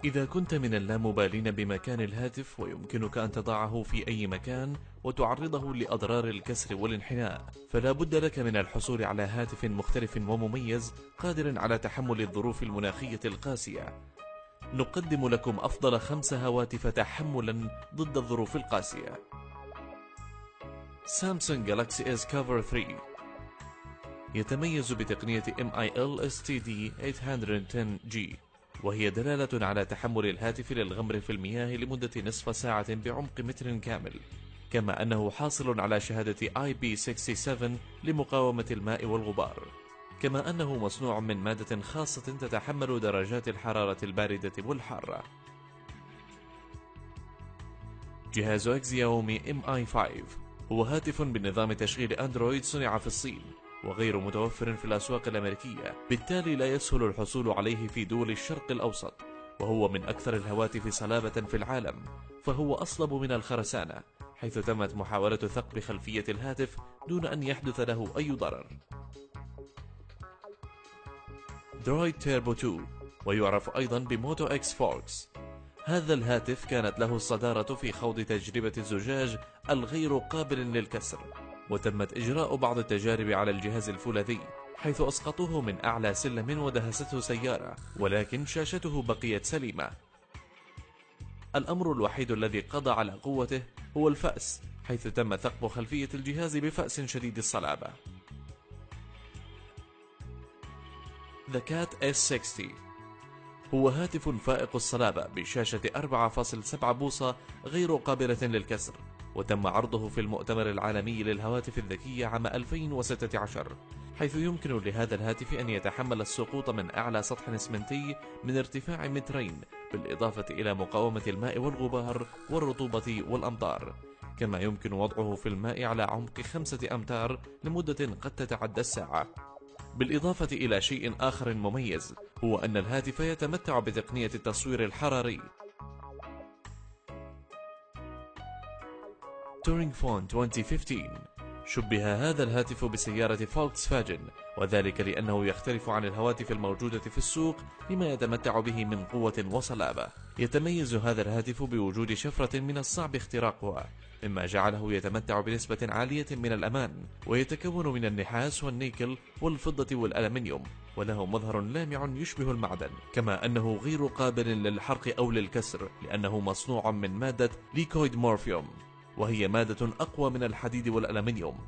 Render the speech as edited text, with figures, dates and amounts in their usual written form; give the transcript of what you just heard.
إذا كنت من اللامبالين بمكان الهاتف ويمكنك أن تضعه في أي مكان وتعرضه لأضرار الكسر والانحناء، فلا بد لك من الحصول على هاتف مختلف ومميز قادر على تحمل الظروف المناخية القاسية. نقدم لكم أفضل 5 هواتف تحملا ضد الظروف القاسية. سامسونج جالاكسي S Cover 3 يتميز بتقنية MIL STD 810G، وهي دلالة على تحمل الهاتف للغمر في المياه لمدة نصف ساعة بعمق متر كامل، كما أنه حاصل على شهادة IP67 لمقاومة الماء والغبار، كما أنه مصنوع من مادة خاصة تتحمل درجات الحرارة الباردة والحارة. جهاز Xiaomi Mi 5 هو هاتف بنظام تشغيل أندرويد صنع في الصين وغير متوفر في الأسواق الأمريكية، بالتالي لا يسهل الحصول عليه في دول الشرق الأوسط، وهو من أكثر الهواتف صلابة في العالم، فهو أصلب من الخرسانة، حيث تمت محاولة ثقب خلفية الهاتف دون أن يحدث له أي ضرر. درويد تيربو 2 ويعرف أيضا بموتو إكس فوركس، هذا الهاتف كانت له الصدارة في خوض تجربة الزجاج الغير قابل للكسر، وتمت إجراء بعض التجارب على الجهاز الفولاذي، حيث أسقطوه من أعلى سلم ودهسته سيارة، ولكن شاشته بقيت سليمة. الأمر الوحيد الذي قضى على قوته هو الفأس، حيث تم ثقب خلفية الجهاز بفأس شديد الصلابة. The Cat S60 هو هاتف فائق الصلابة بشاشة 4.7 بوصة غير قابلة للكسر، وتم عرضه في المؤتمر العالمي للهواتف الذكية عام 2016، حيث يمكن لهذا الهاتف أن يتحمل السقوط من أعلى سطح إسمنتي من ارتفاع 2 متر، بالإضافة إلى مقاومة الماء والغبار والرطوبة والأمطار، كما يمكن وضعه في الماء على عمق 5 أمتار لمدة قد تتعدى الساعة. بالإضافة إلى شيء آخر مميز، هو أن الهاتف يتمتع بتقنية التصوير الحراري. تورينغ فون 2015 شبه هذا الهاتف بسيارة فولكسفاجن، وذلك لأنه يختلف عن الهواتف الموجودة في السوق لما يتمتع به من قوة وصلابة. يتميز هذا الهاتف بوجود شفرة من الصعب اختراقها، مما جعله يتمتع بنسبة عالية من الأمان، ويتكون من النحاس والنيكل والفضة والألمنيوم، وله مظهر لامع يشبه المعدن، كما أنه غير قابل للحرق أو للكسر لأنه مصنوع من مادة ليكويد مورفيوم، وهي مادة أقوى من الحديد والألمنيوم.